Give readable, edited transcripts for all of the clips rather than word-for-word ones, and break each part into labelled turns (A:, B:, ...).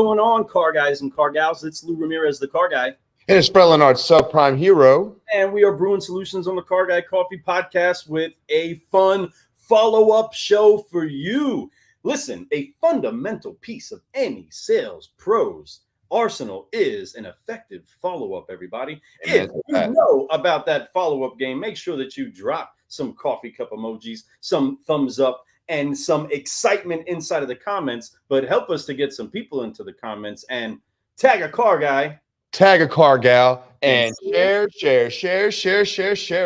A: going on, car guys and car gals? It's Lou Ramirez, the car guy.
B: And it's Lennartz, subprime hero.
A: And we are brewing solutions on the Car Guy Coffee Podcast with a fun follow-up show for you. Listen, a fundamental piece of any sales pro's arsenal is an effective follow-up, everybody. If you know about that follow-up game, make sure that you drop some coffee cup emojis, some thumbs up, and some excitement inside of the comments. But help us to get some people into the comments and tag a car guy.
B: Tag a car gal and share.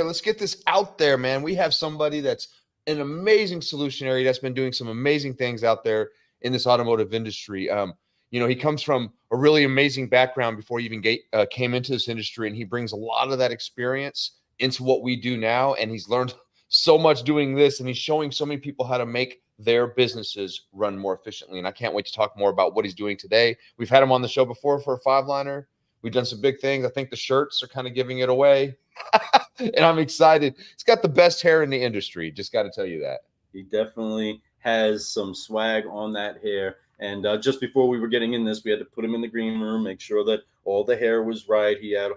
B: Let's get this out there, man. We have somebody that's an amazing solutionary that's been doing some amazing things out there in this automotive industry. He comes from a really amazing background before he even came into this industry, and he brings a lot of that experience into what we do now. And he's learned so much doing this, and he's showing so many people how to make their businesses run more efficiently. And I can't wait to talk more about what he's doing today. We've had him on the show before for a 5-liner. We've done some big things. I think the shirts are kind of giving it away. And I'm excited. He's got the best hair in the industry. Just got to tell you that.
A: He definitely has some swag on that hair. And just before we were getting in this, we had to put him in the green room, make sure that all the hair was right. He had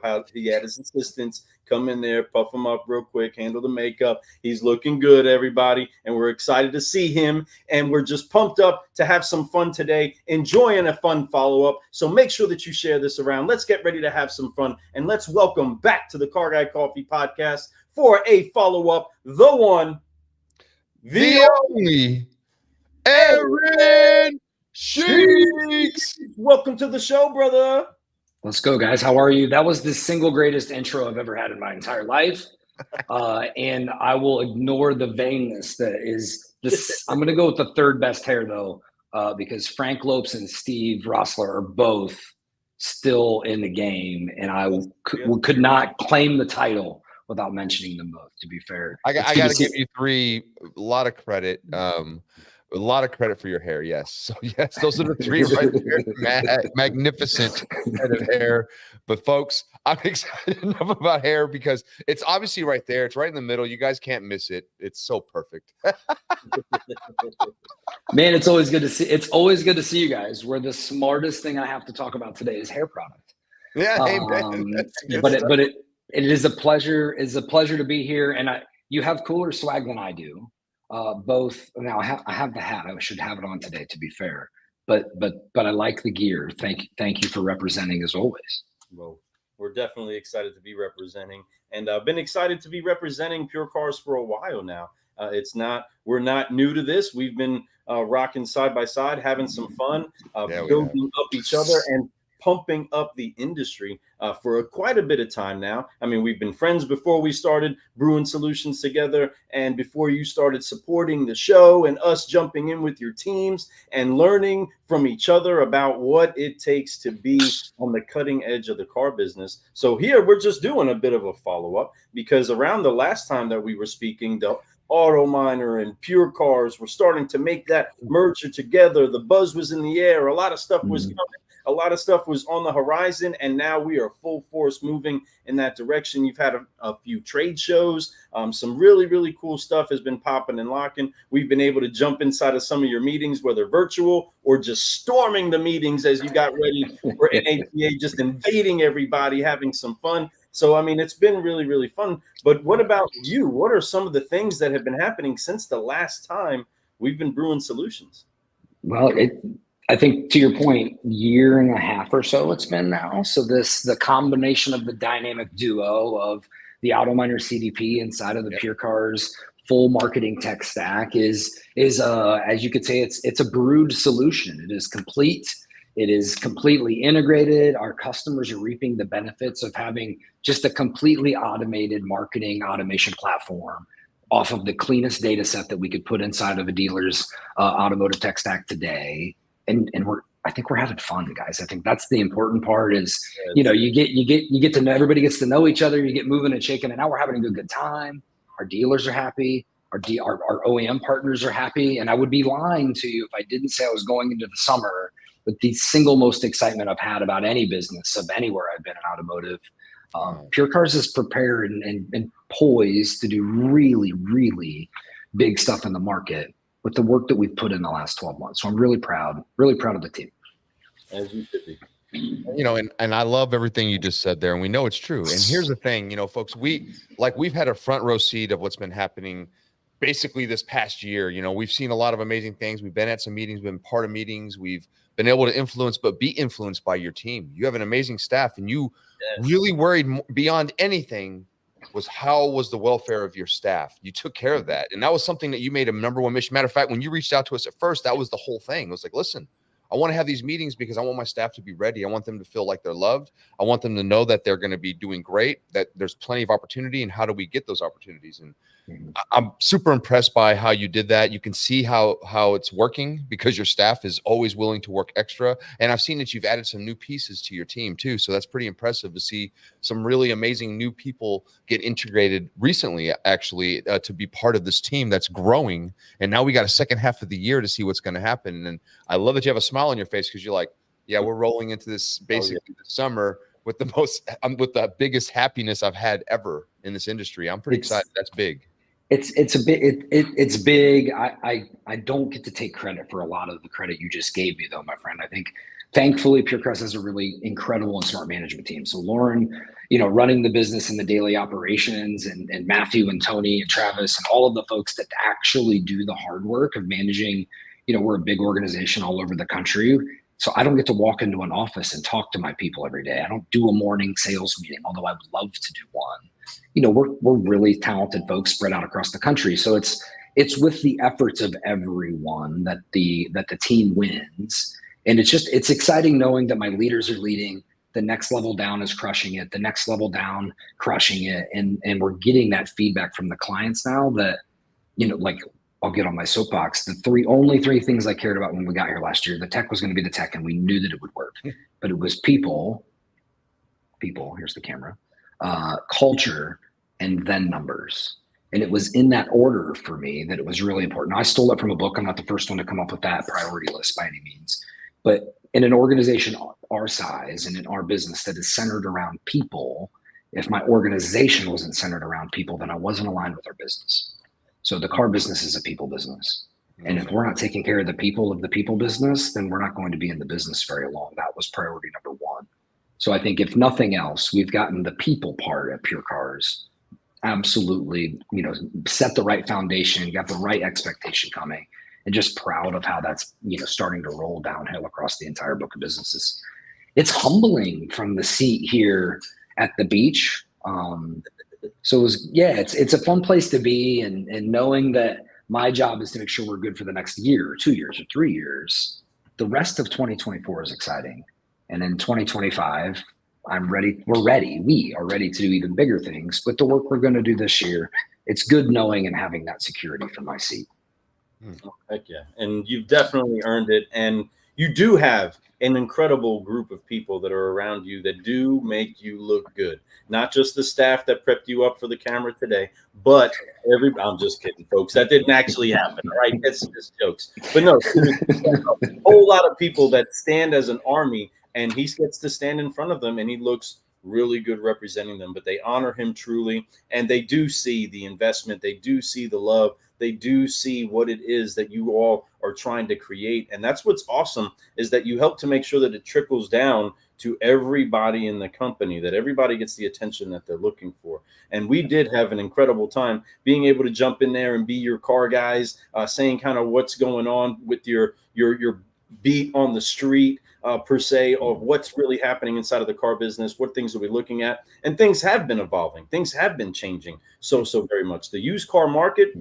A: his assistants come in there, puff him up real quick, handle the makeup. He's looking good, everybody. And we're excited to see him. And we're just pumped up to have some fun today, enjoying a fun follow-up. So make sure that you share this around. Let's get ready to have some fun. And let's welcome back to the Car Guy Coffee Podcast for a follow-up, the one,
B: the only, Aaron Sheeks.
A: Welcome to the show, brother.
C: Let's go, guys. How are you? That was the single greatest intro I've ever had in my entire life. And I will ignore the vainness that is this. I'm going to go with the third best hair, though, because Frank Lopes and Steve Rossler are both still in the game. And I could not claim the title without mentioning them both, to be fair.
B: I got to give you a lot of credit. A lot of credit for your hair, yes. So yes, those are the three right there. Magnificent head of hair. But folks, I'm excited enough about hair because it's obviously right there. It's right in the middle. You guys can't miss it. It's so perfect.
C: Man, it's always good to see. It's always good to see you guys. Where the smartest thing I have to talk about today is hair product.
B: Yeah, amen.
C: But it is a pleasure. It's a pleasure to be here, and you have cooler swag than I do. Both now I have the hat. I should have it on today, to be fair. But I like the gear. Thank you for representing as always.
A: Well, we're definitely excited to be representing, and I've been excited to be representing PureCars for a while now. We're not new to this. We've been rocking side by side, having some fun, building up each other and pumping up the industry for quite a bit of time now. I mean, we've been friends before we started brewing solutions together, and before you started supporting the show and us jumping in with your teams and learning from each other about what it takes to be on the cutting edge of the car business. So here we're just doing a bit of a follow-up because around the last time that we were speaking, the Auto Miner and PureCars were starting to make that merger together. The buzz was in the air. A lot of stuff was coming. A lot of stuff was on the horizon, and now we are full force moving in that direction. You've had a few trade shows. Some really, really cool stuff has been popping and locking. We've been able to jump inside of some of your meetings, whether virtual or just storming the meetings as you got ready for NATA, just invading everybody, having some fun. So, I mean, it's been really, really fun. But what about you? What are some of the things that have been happening since the last time we've been brewing solutions?
C: Well, I think to your point, year and a half or so it's been now. So the combination of the dynamic duo of the Auto Miner CDP inside of the PureCars full marketing tech stack is as you could say, it's a brewed solution. It is complete. It is completely integrated. Our customers are reaping the benefits of having just a completely automated marketing automation platform off of the cleanest data set that we could put inside of a dealer's automotive tech stack today. And I think we're having fun, guys. I think that's the important part is, you get to know, everybody gets to know each other. You get moving and shaking, and now we're having a good time. Our dealers are happy. Our OEM partners are happy. And I would be lying to you if I didn't say I was going into the summer with the single most excitement I've had about any business of anywhere I've been in automotive. PureCars is prepared and poised to do really, really big stuff in the market with the work that we've put in the last 12 months. So I'm really proud of the team.
A: as you should be.
B: And I love everything you just said there, and we know it's true. And here's the thing, folks, we've had a front row seat of what's been happening basically this past year. We've seen a lot of amazing things. We've been at some meetings, been part of meetings. We've been able to influence, but be influenced by your team. You have an amazing staff, and you really worried beyond anything was how was the welfare of your staff. You took care of that. And that was something that you made a number one mission. Matter of fact, when you reached out to us at first, that was the whole thing. It was like, listen, I want to have these meetings because I want my staff to be ready. I want them to feel like they're loved. I want them to know that they're going to be doing great, that there's plenty of opportunity, and how do we get those opportunities? And I'm super impressed by how you did that. You can see how it's working because your staff is always willing to work extra. And I've seen that you've added some new pieces to your team too. So that's pretty impressive to see some really amazing new people get integrated recently, actually, to be part of this team that's growing. And now we got a second half of the year to see what's going to happen. And I love that you have a smile on your face because you're like, yeah, we're rolling into this basically this summer with with the biggest happiness I've had ever in this industry. I'm pretty excited. That's big.
C: It's big. I don't get to take credit for a lot of the credit you just gave me, though, my friend. I think thankfully PureCars has a really incredible and smart management team. So Lauren, running the business and the daily operations, and Matthew and Tony and Travis and all of the folks that actually do the hard work of managing. We're a big organization all over the country. So I don't get to walk into an office and talk to my people every day. I don't do a morning sales meeting, although I would love to do one. We're really talented folks spread out across the country. So it's with the efforts of everyone that the team wins. And it's exciting knowing that my leaders are leading. The next level down is crushing it. The next level down, crushing it. And we're getting that feedback from the clients now that, like, I'll get on my soapbox. The only three things I cared about when we got here last year, the tech was going to be the tech, and we knew that it would work, but it was people, here's the camera, culture, and then numbers. And it was in that order for me that it was really important. I stole it from a book. I'm not the first one to come up with that priority list by any means, but in an organization our size and in our business that is centered around people, if my organization wasn't centered around people, then I wasn't aligned with our business. So the car business is a people business. And if we're not taking care of the people business, then we're not going to be in the business very long. That was priority number one. So I think if nothing else, we've gotten the people part at PureCars absolutely, set the right foundation, got the right expectation coming, and just proud of how that's, starting to roll downhill across the entire book of businesses. It's humbling from the seat here at the beach. So it's a fun place to be, and knowing that my job is to make sure we're good for the next year or 2 years or 3 years. The rest of 2024 is exciting. And in 2025, I'm ready. We are ready to do even bigger things with the work we're going to do this year. It's good knowing and having that security from my seat.
A: Heck yeah. And you've definitely earned it. And you do have an incredible group of people that are around you that do make you look good. Not just the staff that prepped you up for the camera today, but I'm just kidding, folks. That didn't actually happen, all right? That's just jokes. But no, a whole lot of people that stand as an army, and he gets to stand in front of them, and he looks really good representing them. But they honor him truly, and they do see the investment. They do see the love. They do see what it is that you all are trying to create. And that's what's awesome, is that you help to make sure that it trickles down to everybody in the company, that everybody gets the attention that they're looking for. And we did have an incredible time being able to jump in there and be your car guys, saying kind of what's going on with your beat on the street, per se, of what's really happening inside of the car business, what things are we looking at. And things have been evolving. Things have been changing so very much. The used car market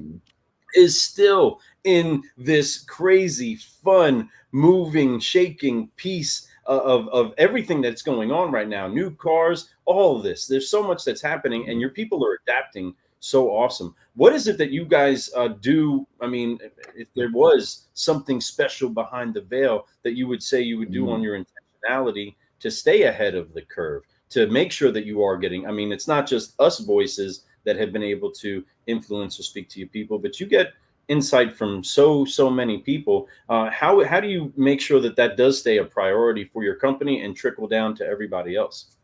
A: is still in this crazy, fun, moving, shaking piece of everything that's going on right now. New cars, all of this. There's so much that's happening, and your people are adapting. So awesome. What is it that you guys do? I mean, if there was something special behind the veil that you would say you would do on your intentionality to stay ahead of the curve, to make sure that you are getting, I mean, it's not just us voices that have been able to influence or speak to you people, but you get insight from so many people. How do you make sure that does stay a priority for your company and trickle down to everybody else?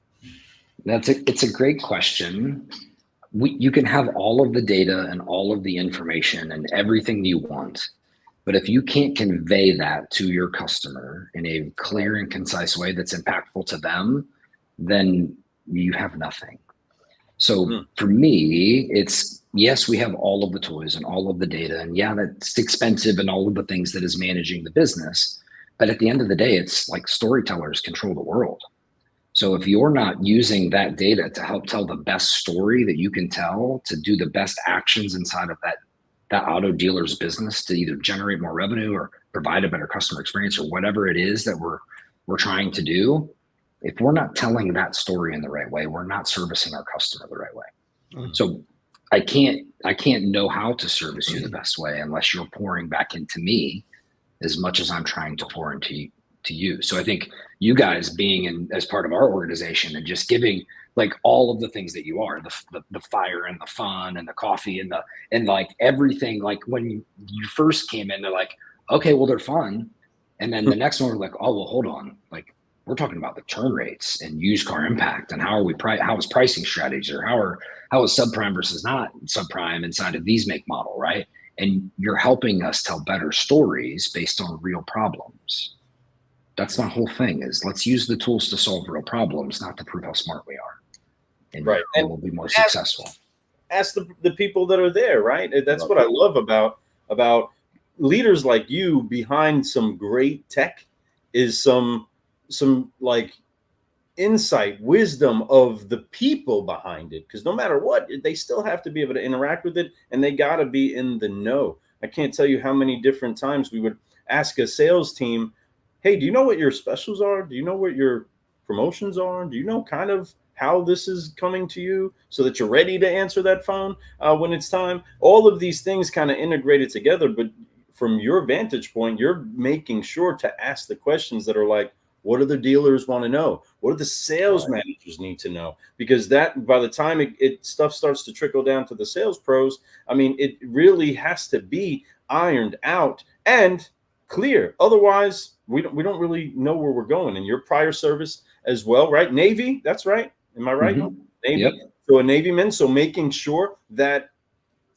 C: It's a great question. You can have all of the data and all of the information and everything you want, But if you can't convey that to your customer in a clear and concise way that's impactful to them, then you have nothing. So for me, it's, yes, we have all of the toys and all of the data, and yeah, that's expensive and all of the things that is managing the business. But at the end of the day, it's like storytellers control the world. So if you're not using that data to help tell the best story that you can tell, to do the best actions inside of that auto dealer's business to either generate more revenue or provide a better customer experience or whatever it is that we're trying to do, if we're not telling that story in the right way, we're not servicing our customer the right way. So I can't know how to service you the best way unless you're pouring back into me as much as I'm trying to pour into you. So I think you guys being as part of our organization and just giving like all of the things that you are, the fire and the fun and the coffee and like everything, like when you first came in, they're like, okay, well, they're fun. And then the next one, we're like, oh, well, hold on. Like, we're talking about the turn rates and used car impact and how is pricing strategies, or how is subprime versus not subprime inside of these make model, right? And you're helping us tell better stories based on real problems. That's my whole thing, is let's use the tools to solve real problems, not to prove how smart we are. And
A: right.
C: And we'll be more successful.
A: Ask the people that are there, right? That's what I love about leaders like you behind some great tech, is some like insight, wisdom of the people behind it. Because no matter what, they still have to be able to interact with it, and they got to be in the know. I can't tell you how many different times we would ask a sales team, hey, do you know what your specials are? Do you know what your promotions are? Do you know kind of how this is coming to you so that you're ready to answer that phone when it's time? All of these things kind of integrated together. But from your vantage point, you're making sure to ask the questions that are like, what do the dealers want to know? What do the sales managers need to know? Because that, by the time it stuff starts to trickle down to the sales pros, I mean, it really has to be ironed out and clear. Otherwise, we don't really know where we're going. And your prior service as well, right? Navy, that's right. Am I right?
C: Mm-hmm.
A: Navy.
C: Yep.
A: So a Navyman. So making sure that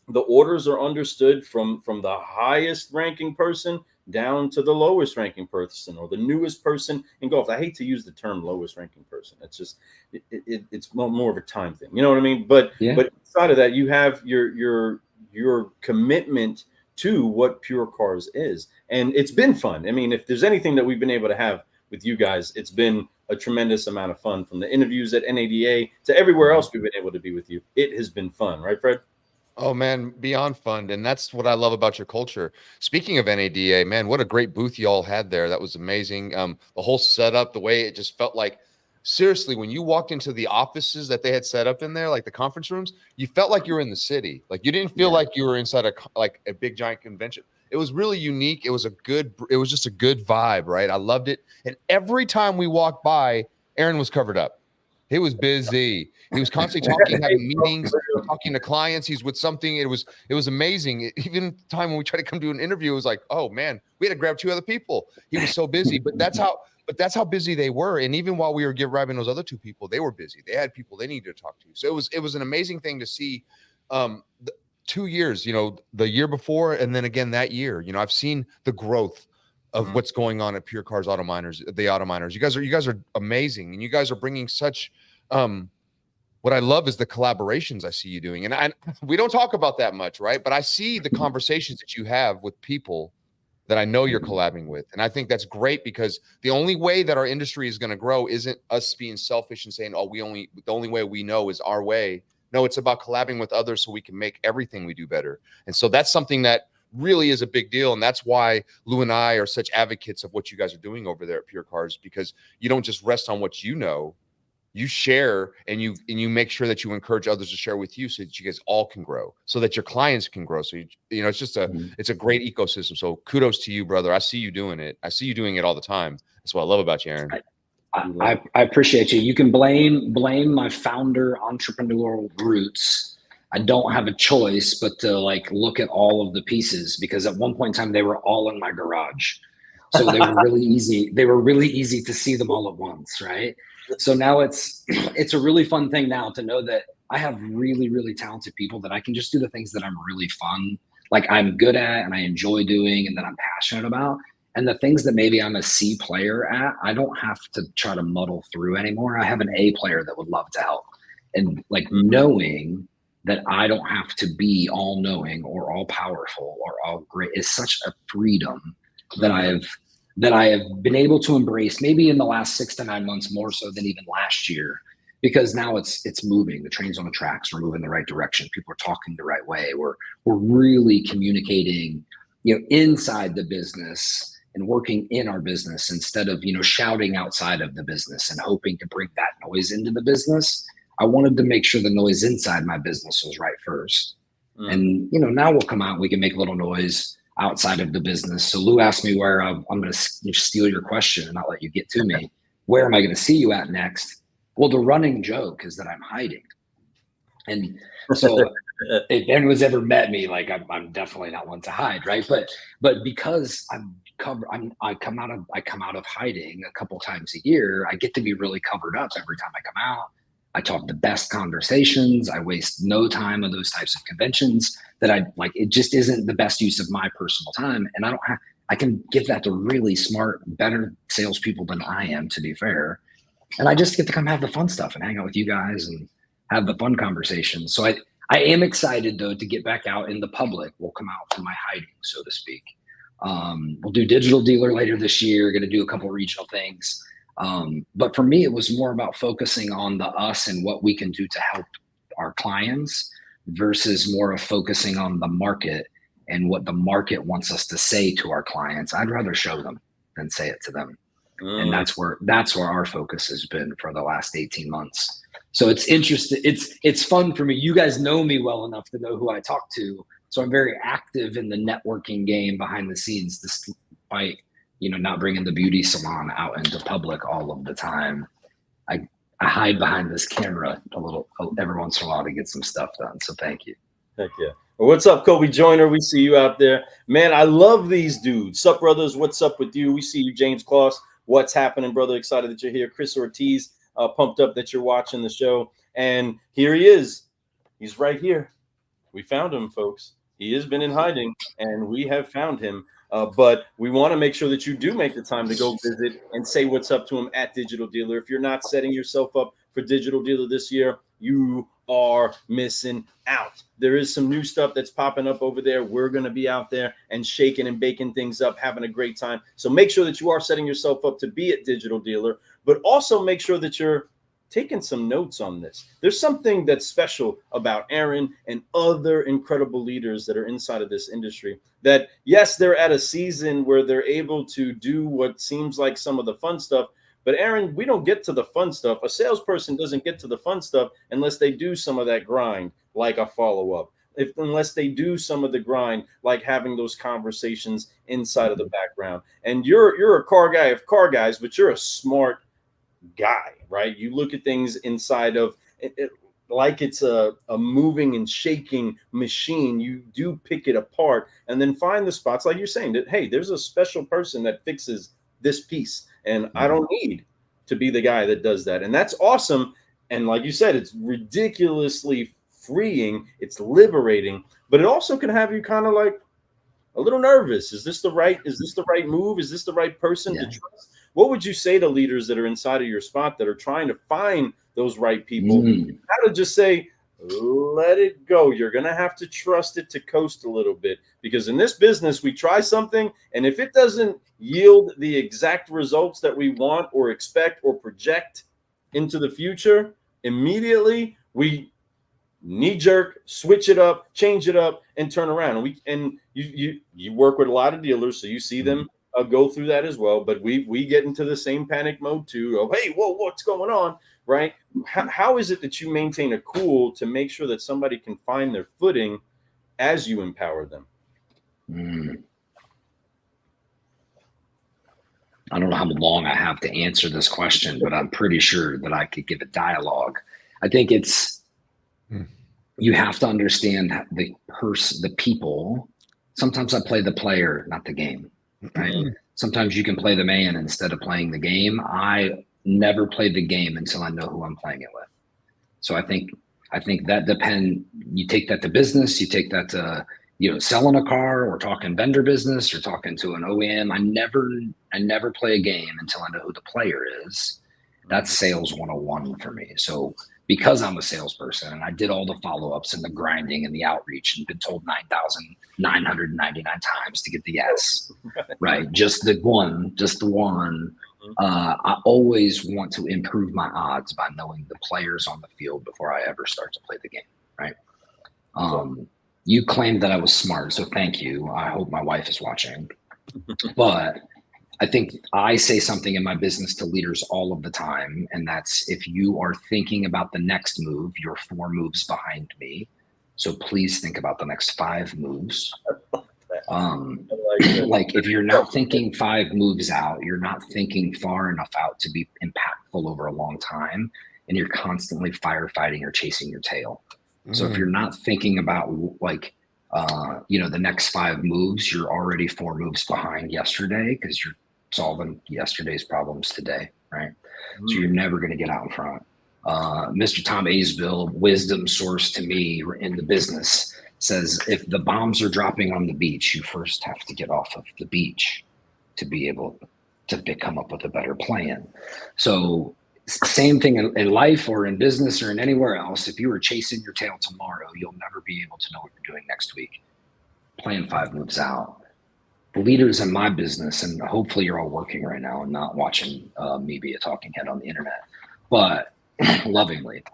A: the orders are understood from the highest ranking person down to the lowest ranking person, or the newest person in golf. I hate to use the term lowest ranking person. It's just it's more of a time thing. You know what I mean? But inside of that, you have your commitment to what PureCars is, and it's been fun. I mean, if there's anything that we've been able to have with you guys, it's been a tremendous amount of fun, from the interviews at NADA to everywhere else we've been able to be with you. It has been fun, right, Fred?
B: Oh man, beyond fun. And that's what I love about your culture. Speaking of NADA, man, what a great booth you all had there. That was amazing. The whole setup, the way it just felt like, seriously, when you walked into the offices that they had set up in there, like the conference rooms, you felt like you were in the city. Like you didn't feel like you were inside a big giant convention. It was really unique. It was just a good vibe, right? I loved it. And every time we walked by, Aaron was covered up. He was busy. He was constantly talking, having meetings, talking to clients. He's with something. It was amazing. Even the time when we tried to come do an interview, it was like, oh man, we had to grab 2 other people. He was so busy. But that's how busy they were. And even while we were grabbing those other 2 people, they were busy. They had people they needed to talk to. So it was an amazing thing to see. 2 years, the year before, and then again that year. I've seen the growth of what's going on at PureCars Auto Miners, the Auto Miners. You guys are amazing, and you guys are bringing such. What I love is the collaborations I see you doing, and we don't talk about that much, right? But I see the conversations that you have with people that I know you're collabing with, and I think that's great, because the only way that our industry is going to grow isn't us being selfish and saying, "Oh, the only way we know is our way." No, it's about collaborating with others so we can make everything we do better. And so that's something that really is a big deal. And that's why Lou and I are such advocates of what you guys are doing over there at PureCars, because you don't just rest on what you know, you share, and you make sure that you encourage others to share with you, so that you guys all can grow, so that your clients can grow. So, it's just it's a great ecosystem. So kudos to you, brother. I see you doing it. I see you doing it all the time. That's what I love about you, Aaron.
C: I appreciate you. You can blame my founder entrepreneurial roots. I don't have a choice but to look at all of the pieces, because at one point in time they were all in my garage. So they were really easy. They were really easy to see them all at once, right? So now it's a really fun thing now to know that I have really, really talented people that I can just do the things that I'm really fun, like I'm good at and I enjoy doing and that I'm passionate about. And the things that maybe I'm a C player at, I don't have to try to muddle through anymore. I have an A player that would love to help. And like knowing that I don't have to be all knowing or all powerful or all great is such a freedom that I have been able to embrace, maybe in the last 6 to 9 months, more so than even last year, because now it's moving. The train's on the tracks. We're moving the right direction. People are talking the right way. We're really communicating, inside the business and working in our business instead of, shouting outside of the business and hoping to bring that noise into the business. I wanted to make sure the noise inside my business was right first. And, now we'll come out and we can make a little noise outside of the business. So Lou asked me where I'm going to steal your question and not let you get to me. Where am I going to see you at next? Well, the running joke is that I'm hiding. And so if anyone's ever met me, like I'm definitely not one to hide. Right. But because I come out of hiding a couple times a year, I get to be really covered up every time I come out. I talk the best conversations. I waste no time on those types of conventions that it just isn't the best use of my personal time. And I can give that to really smart, better salespeople than I am, to be fair. And I just get to come have the fun stuff and hang out with you guys and have the fun conversations. So I am excited though, to get back out in the public. We'll come out from my hiding, so to speak. We'll do Digital Dealer later this year. Going to do a couple regional things. But for me, it was more about focusing on the us and what we can do to help our clients versus more of focusing on the market and what the market wants us to say to our clients. I'd rather show them than say it to them. And that's where our focus has been for the last 18 months. So it's interesting. It's fun for me. You guys know me well enough to know who I talk to. So I'm very active in the networking game behind the scenes, despite not bringing the beauty salon out into public all of the time. I hide behind this camera a little every once in a while to get some stuff done. So thank you.
A: Heck yeah. Well, what's up, Kobe Joyner? We see you out there. Man, I love these dudes. Sup, brothers? What's up with you? We see you, James Kloss. What's happening, brother? Excited that you're here. Chris Ortiz, pumped up that you're watching the show. And here he is. He's right here. We found him, folks. He has been in hiding, and we have found him. But we want to make sure that you do make the time to go visit and say what's up to him at Digital Dealer. If you're not setting yourself up for Digital Dealer this year, you are missing out. There is some new stuff that's popping up over there. We're going to be out there and shaking and baking things up, having a great time. So make sure that you are setting yourself up to be at Digital Dealer, but also make sure that you're taking some notes on this. There's something that's special about Aaron and other incredible leaders that are inside of this industry that, yes, they're at a season where they're able to do what seems like some of the fun stuff. But Aaron, we don't get to the fun stuff. A salesperson doesn't get to the fun stuff unless they do some of that grind, like a follow-up. Unless they do some of the grind, like having those conversations inside of the background. And you're a car guy of car guys, but you're a smart guy, right? You look at things inside of it like it's a moving and shaking machine. You do pick it apart and then find the spots, like you're saying, that, hey, there's a special person that fixes this piece. And I don't need to be the guy that does that. And that's awesome. And like you said, it's ridiculously freeing. It's liberating, but it also can have you kind of like a little nervous. Is this the right move? Is this the right person to trust? What would you say to leaders that are inside of your spot that are trying to find those right people? How to just say, let it go. You're going to have to trust it to coast a little bit, because in this business, we try something, and if it doesn't yield the exact results that we want or expect or project into the future, immediately we knee jerk, switch it up, change it up, and turn around. And you work with a lot of dealers, so you see them go through that as well. But we get into the same panic mode too of, hey, whoa, what's going on, right? How is it that you maintain a cool to make sure that somebody can find their footing as you empower them?
C: I don't know how long I have to answer this question, but I'm pretty sure that I could give a dialogue. I think it's, you have to understand the people. Sometimes I play the player, not the game, right? Sometimes you can play the man instead of playing the game. I never play the game until I know who I'm playing it with. So I think that you take that to business, you take that to, selling a car or talking vendor business or talking to an OEM. I never play a game until I know who the player is. That's sales 101 for me. So because I'm a salesperson and I did all the follow-ups and the grinding and the outreach and been told 9,999 times to get the yes, right? Just the one. I always want to improve my odds by knowing the players on the field before I ever start to play the game, right? You claimed that I was smart, so thank you. I hope my wife is watching. But I think I say something in my business to leaders all of the time, and that's, if you are thinking about the next move, you're 4 moves behind me. So please think about the next 5 moves. Like if you're not thinking 5 moves out, you're not thinking far enough out to be impactful over a long time, and you're constantly firefighting or chasing your tail. So if you're not thinking about the next 5 moves, you're already 4 moves behind yesterday because you're solving yesterday's problems today, right? So you're never going to get out in front. Mr. Tom Aesville, wisdom source to me in the business, says if the bombs are dropping on the beach, you first have to get off of the beach to be able to come up with a better plan. So same thing in life or in business or in anywhere else. If you were chasing your tail tomorrow, you'll never be able to know what you're doing next week. Plan 5 moves out. The leaders in my business, and hopefully you're all working right now and not watching me be a talking head on the internet, but lovingly,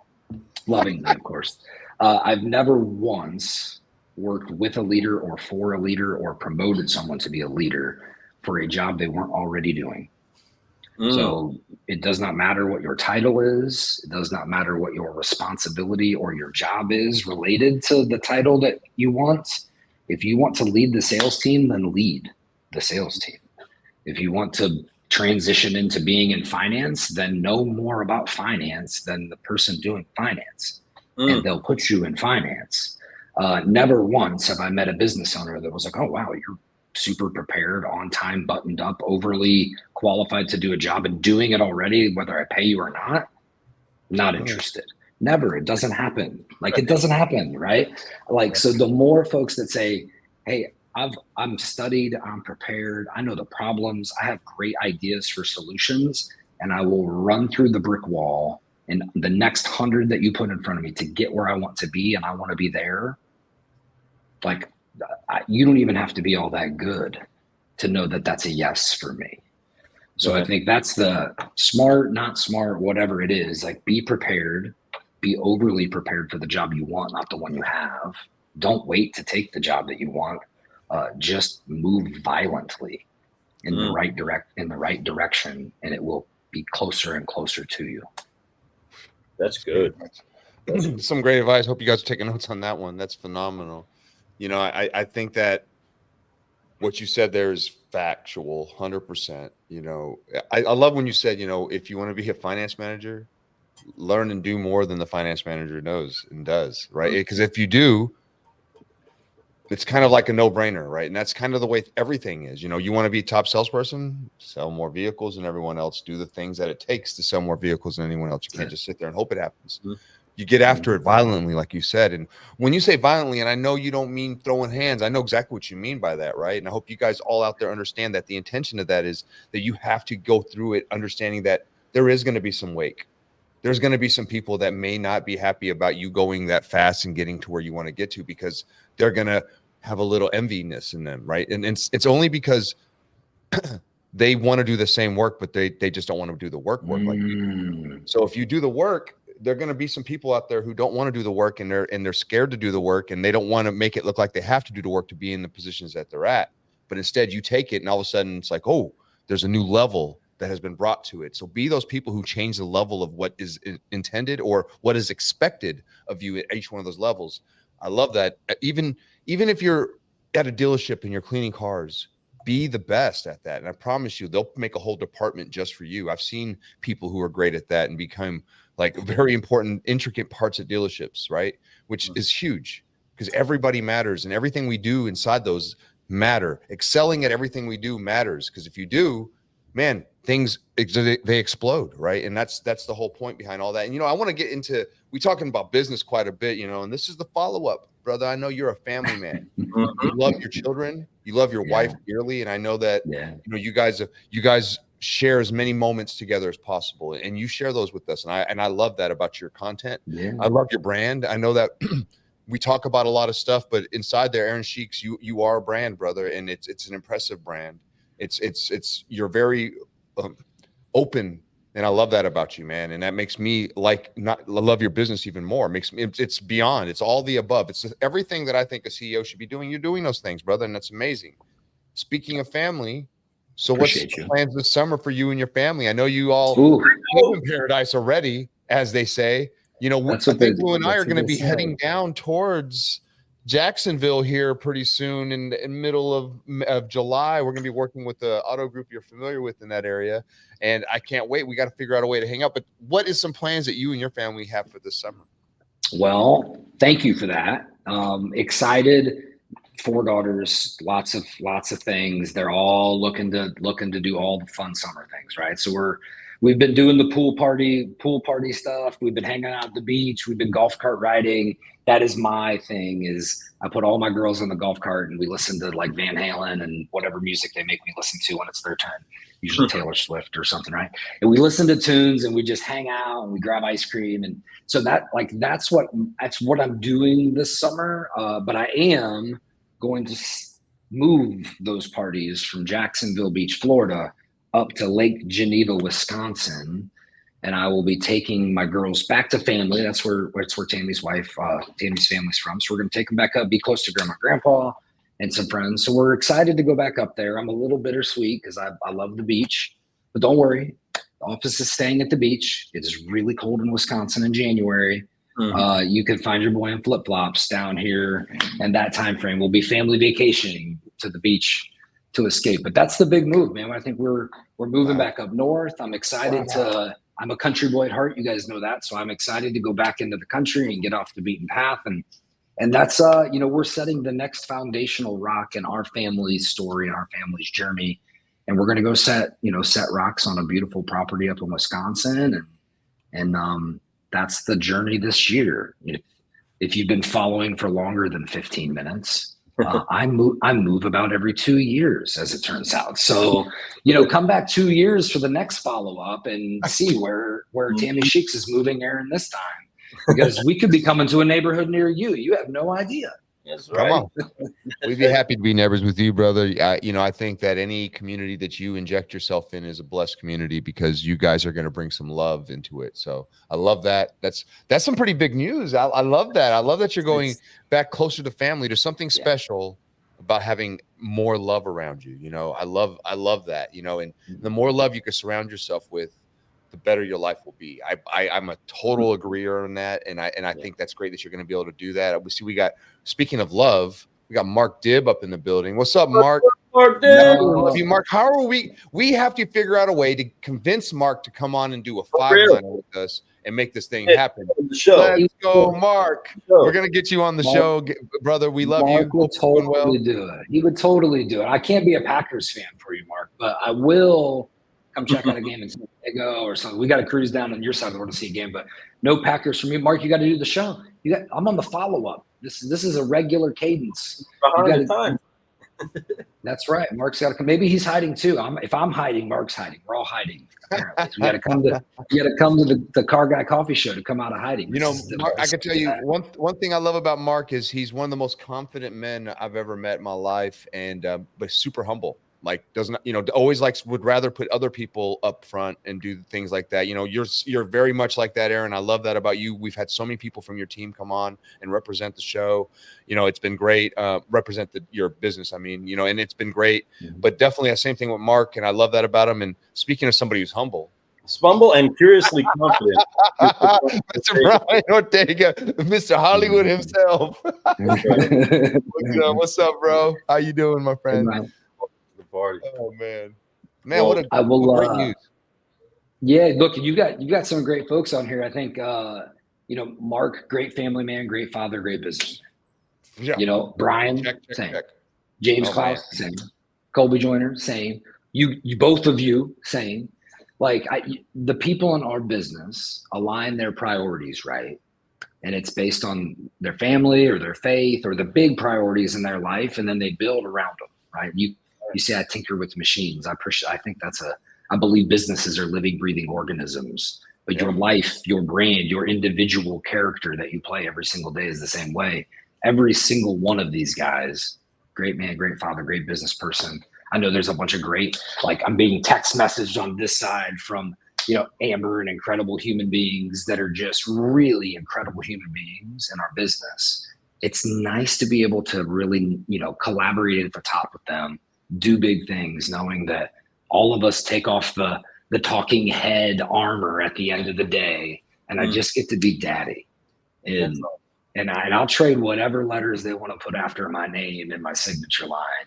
C: of course. I've never once worked with a leader or for a leader or promoted someone to be a leader for a job they weren't already doing. So it does not matter what your title is. It does not matter what your responsibility or your job is related to the title that you want. If you want to lead the sales team, then lead the sales team. If you want to transition into being in finance, then know more about finance than the person doing finance, and they'll put you in finance. Never once have I met a business owner that was like, oh, wow, you're super prepared, on time, buttoned up, overly qualified to do a job and doing it already, whether I pay you or not interested. Never. It doesn't happen. It doesn't happen, right? So the more folks that say, hey, I'm studied, I'm prepared, I know the problems, I have great ideas for solutions, and I will run through the brick wall and the next 100 that you put in front of me to get where I want to be, and I want to be there. You don't even have to be all that good to know that that's a yes for me. So I think that's the smart, not smart, whatever it is, be prepared, be overly prepared for the job you want, not the one you have. Don't wait to take the job that you want. Just move violently in the right direction, and it will be closer and closer to you.
A: That's good.
B: Some great advice. Hope you guys are taking notes on that one. That's phenomenal. I think that what you said there is factual, 100%. I love when you said, if you want to be a finance manager, learn and do more than the finance manager knows and does, right? Because if you do, it's kind of like a no-brainer, right? And that's kind of the way everything is. You want to be a top salesperson, sell more vehicles than everyone else, do the things that it takes to sell more vehicles than anyone else. You can't just sit there and hope it happens. You get after it violently, like you said. And when you say violently, and I know you don't mean throwing hands, I know exactly what you mean by that, right? And I hope you guys all out there understand that the intention of that is that you have to go through it understanding that there is going to be some wake. There's going to be some people that may not be happy about you going that fast and getting to where you want to get to, because they're going to have a little enviness in them, right? And it's only because they want to do the same work, but they just don't want to do the work like you do. So if you do the work, there are going to be some people out there who don't want to do the work, and they're scared to do the work, and they don't want to make it look like they have to do the work to be in the positions that they're at. But instead you take it, and all of a sudden it's like, oh, there's a new level that has been brought to it. So be those people who change the level of what is intended or what is expected of you at each one of those levels. I love that. Even if you're at a dealership and you're cleaning cars, be the best at that. And I promise you, they'll make a whole department just for you. I've seen people who are great at that and become very important, intricate parts at dealerships, right? Which is huge, because everybody matters, and everything we do inside those matter. Excelling at everything we do matters, because if you do, man, things, they explode, right? And that's the whole point behind all that. And, I want to get into, we talking about business quite a bit, and this is the follow-up, brother. I know you're a family man.
A: Mhm.
B: You love your children. You love your wife dearly, and I know that you guys share as many moments together as possible, and you share those with us. And I love that about your content. I love your brand. I know that we talk about a lot of stuff, but inside there, Aaron Sheeks, you are a brand, brother, and it's an impressive brand. You're very open. And I love that about you, man. And that makes me love your business even more. It makes me, it's beyond, it's all the above. It's everything that I think a CEO should be doing. You're doing those things, brother. And that's amazing. Speaking of family, so what's the plans this summer for you and your family? I know you all live in paradise already, as they say. You know, I think Lou and I are going to be heading down towards Jacksonville here pretty soon in the middle of July. We're going to be working with the auto group you're familiar with in that area. And I can't wait. We got to figure out a way to hang out. But what is some plans that you and your family have for this summer?
C: Well, thank you for that. Excited. 4 daughters, lots of things. They're all looking to do all the fun summer things, right? So we've been doing the pool party stuff. We've been hanging out at the beach. We've been golf cart riding. That is my thing. Is I put all my girls in the golf cart and we listen to like Van Halen and whatever music they make me listen to when it's their turn. Usually Taylor Swift or something, right? And we listen to tunes and we just hang out and we grab ice cream. And so that's what I'm doing this summer. But I am going to move those parties from Jacksonville Beach, Florida, up to Lake Geneva, Wisconsin, and I will be taking my girls back to family. That's where Tammy's family's from. So we're going to take them back up, be close to grandma, grandpa, and some friends. So we're excited to go back up there. I'm a little bittersweet because I love the beach, but don't worry, the office is staying at the beach. It is really cold in Wisconsin in January. You can find your boy in flip-flops down here, and that time frame will be family vacationing to the beach to escape. But that's the big move, man. I think we're moving back up north. I'm excited I'm a country boy at heart. You guys know that. So I'm excited to go back into the country and get off the beaten path. And that's, we're setting the next foundational rock in our family's story and our family's journey. And we're going to go set rocks on a beautiful property up in Wisconsin. And that's the journey this year. If you've been following for longer than 15 minutes, I move about every 2 years, as it turns out. So, come back 2 years for the next follow-up and see where Tammy Sheeks is moving Aaron this time. Because we could be coming to a neighborhood near you. You have no idea.
A: That's right.
B: Come on. We'd be happy to be neighbors with you, brother. I think that any community that you inject yourself in is a blessed community because you guys are going to bring some love into it. So I love that. That's some pretty big news. I love that. I love that you're going back closer to family. There's something special about having more love around you. I love that, and the more love you can surround yourself with, the better your life will be. I'm a total agreeer on that. And I think that's great that you're going to be able to do that. Speaking of love, we got Mark Dibb up in the building. What's up, Mark?
A: Mark Dibb.
B: Love you, Mark. How are we have to figure out a way to convince Mark to come on and do a 5-liner with us and make this thing happen. Let's go, Mark. We're going to get you on the show, brother. We love you.
C: Mark will totally do it. He would totally do it. I can't be a Packers fan for you, Mark, but I will come check out a game in San Diego or something. We got to cruise down on your side of the world to see a game, but no Packers for me. Mark, you got to do the show. I'm on the follow-up. This is a regular cadence.
A: Behind the time.
C: That's right. Mark's got to come. Maybe he's hiding too. If I'm hiding, Mark's hiding. We're all hiding. Apparently. So you got to come to the Car Guy Coffee Show to come out of hiding.
B: Mark, I can tell you one thing I love about Mark is he's one of the most confident men I've ever met in my life, and but super humble. Like always would rather put other people up front and do things like that. You're very much like that, Aaron. I love that about you. We've had so many people from your team come on and represent the show. It's been great. Represent your business. I mean, and it's been great. Mm-hmm. But definitely the same thing with Mark, and I love that about him. And speaking of somebody who's humble,
A: and curiously confident.
B: Mr. Brian Ortega, Mr. Hollywood himself. What's up, bro? How you doing, my friend?
A: Party.
B: Oh man, what great news.
C: Yeah, look, you got some great folks on here. I think Mark, great family man, great father, great businessman. Yeah. Brian, same. Check. James Klaus, same. Colby Joyner, same. You both of you, same. Like the people in our business align their priorities right, and it's based on their family or their faith or the big priorities in their life, and then they build around them, right? You say I tinker with machines. I think I believe businesses are living, breathing organisms, but your life, your brand, your individual character that you play every single day is the same way. Every single one of these guys, great man, great father, great business person. I know there's a bunch of great, like I'm being text messaged on this side from, Amber and incredible human beings that are just really incredible human beings in our business. It's nice to be able to really, collaborate at the top with them, do big things, knowing that all of us take off the talking head armor at the end of the day, and I just get to be daddy. And I'll trade whatever letters they want to put after my name and my signature line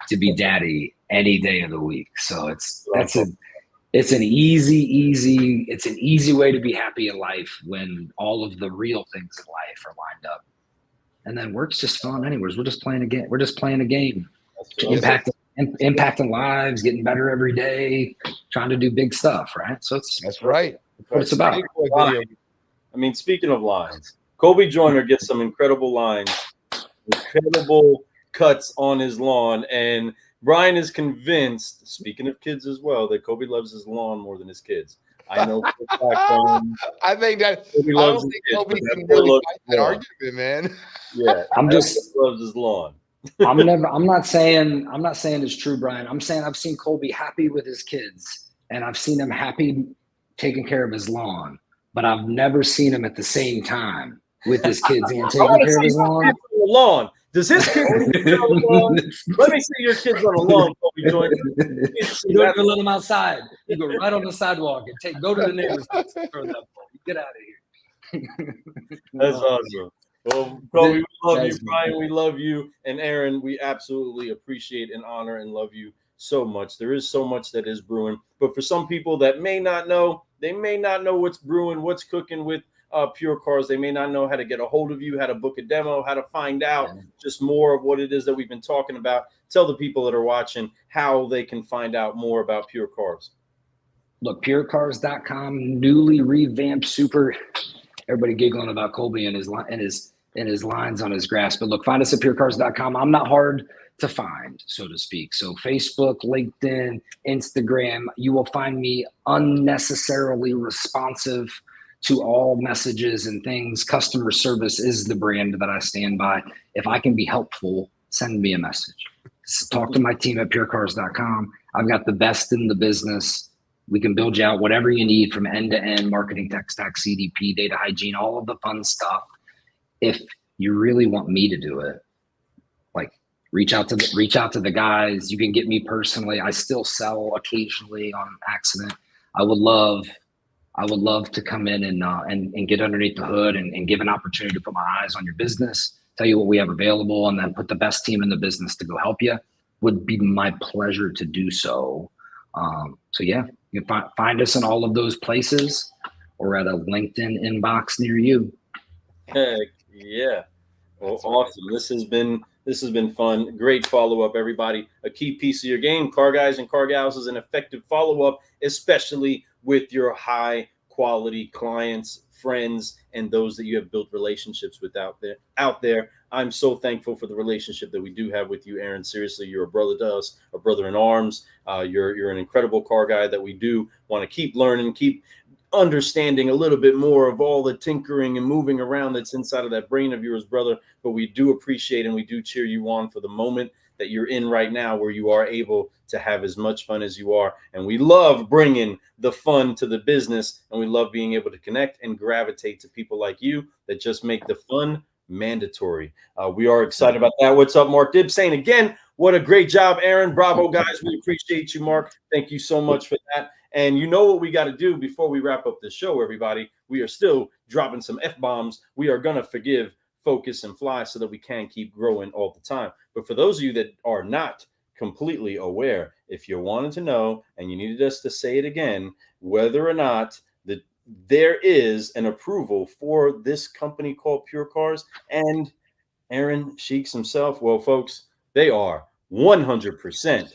C: to be daddy any day of the week. So it's an easy way to be happy in life when all of the real things in life are lined up. And then work's just fun anyways. We're just playing a game. Impacting lives, getting better every day, trying to do big stuff, right? So
B: that's right.
C: What it's about.
A: I mean, speaking of lines, Kobe Joyner gets some incredible lines, incredible cuts on his lawn, and Brian is convinced, speaking of kids as well, that Kobe loves his lawn more than his kids. I know.
B: I think that Kobe I don't think Kobe can really fight that argument, man.
A: Yeah, loves his lawn.
C: I'm not saying it's true, Brian. I'm saying I've seen Kobe happy with his kids, and I've seen him happy taking care of his lawn, but I've never seen him at the same time with his kids and taking care of his
A: lawn. Does his kids on the lawn? Let me see your kids on the lawn, Kobe Joyner.
C: You don't even let them outside. You go right on the sidewalk and go to the neighbor's house and throw that ball. Get out of here.
A: That's awesome. Well, Kobe, we love you. Brian, we love you. And Aaron, we absolutely appreciate and honor and love you so much. There is so much that is brewing. But for some people that may not know, they may not know what's brewing, what's cooking with PureCars. They may not know how to get a hold of you, how to book a demo, how to find out just more of what it is that we've been talking about. Tell the people that are watching how they can find out more about PureCars.
C: Look, PureCars.com, newly revamped, super. Everybody giggling about Colby and his lines on his grass. But look, find us at PureCars.com. I'm not hard to find, so to speak. So Facebook, LinkedIn, Instagram, you will find me unnecessarily responsive to all messages and things. Customer service is the brand that I stand by. If I can be helpful, send me a message. Talk to my team at PureCars.com. I've got the best in the business. We can build you out whatever you need from end to end, marketing, tech stack, CDP, data hygiene, all of the fun stuff. If you really want me to do it, like reach out to the guys. You can get me personally. I still sell occasionally on accident. I would love to come in and get underneath the hood and give an opportunity to put my eyes on your business, tell you what we have available, and then put the best team in the business to go help you. Would be my pleasure to do so. So yeah, you can find us in all of those places or at a LinkedIn inbox near you.
A: Heck yeah. Well, awesome. This has been fun. Great follow-up, everybody. A key piece of your game, car guys and car gals, is an effective follow-up, especially with your high quality clients, friends, and those that you have built relationships with out there. I'm so thankful for the relationship that we do have with you, Aaron. Seriously, you're a brother to us, a brother in arms. You're an incredible car guy that we do want to keep learning, keep understanding a little bit more of all the tinkering and moving around that's inside of that brain of yours, brother. But we do appreciate and we do cheer you on for the moment that you're in right now, where you are able to have as much fun as you are. And we love bringing the fun to the business, and we love being able to connect and gravitate to people like you that just make the fun mandatory. We are excited about that. What's up, Mark Dibb saying again, what a great job, Aaron. Bravo, guys. We appreciate you, Mark. Thank you so much for that. And you know what we got to do before we wrap up the show, everybody. We are still dropping some F-bombs. We are going to forgive, focus, and fly so that we can keep growing all the time. But for those of you that are not completely aware, if you wanted to know and you needed us to say it again, whether or not there is an approval for this company called PureCars and Aaron Sheeks himself, well, folks, they are 100%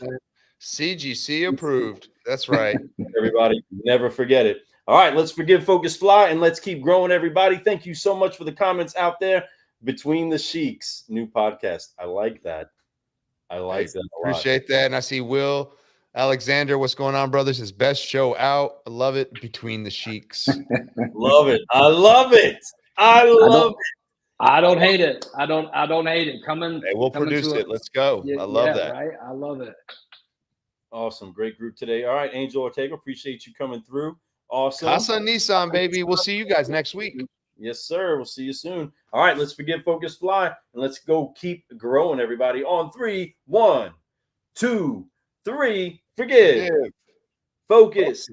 B: CGC approved. That's right.
A: Everybody, never forget it. All right, let's forgive, focus, fly, and let's keep growing, everybody. Thank you so much for the comments out there. Between the Sheiks, new podcast. I like that. I like that a lot.
B: Appreciate that. And I see Will Alexander. What's going on, brothers? His best show out. I love it. Between the Sheiks.
A: Love it. I love it. I love it.
C: I don't hate it. I don't hate it.
B: Hey, we'll produce it. Let's go. I love that.
C: Right? I love it.
A: Awesome. Great group today. All right, Angel Ortega, appreciate you coming through. Awesome.
B: Casa Nissan, baby. We'll see you guys next week.
A: Yes, sir. We'll see you soon. All right, let's forgive, focus, fly, and let's go keep growing, everybody. On 3, 1, 2, 3. Forgive, focus,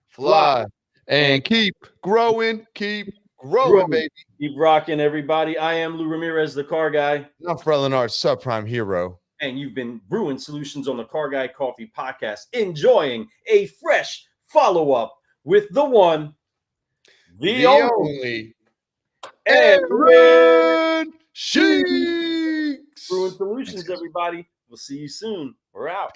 B: fly, and keep growing, baby.
A: Keep rocking, everybody. I am Lou Ramirez, the car guy.
B: I'm Fred Lennartz, subprime hero.
A: And you've been brewing solutions on the Car Guy Coffee podcast, enjoying a fresh follow-up with the one, the only
B: Aaron Sheeks.
A: Brewing Solutions, everybody. We'll see you soon. We're out.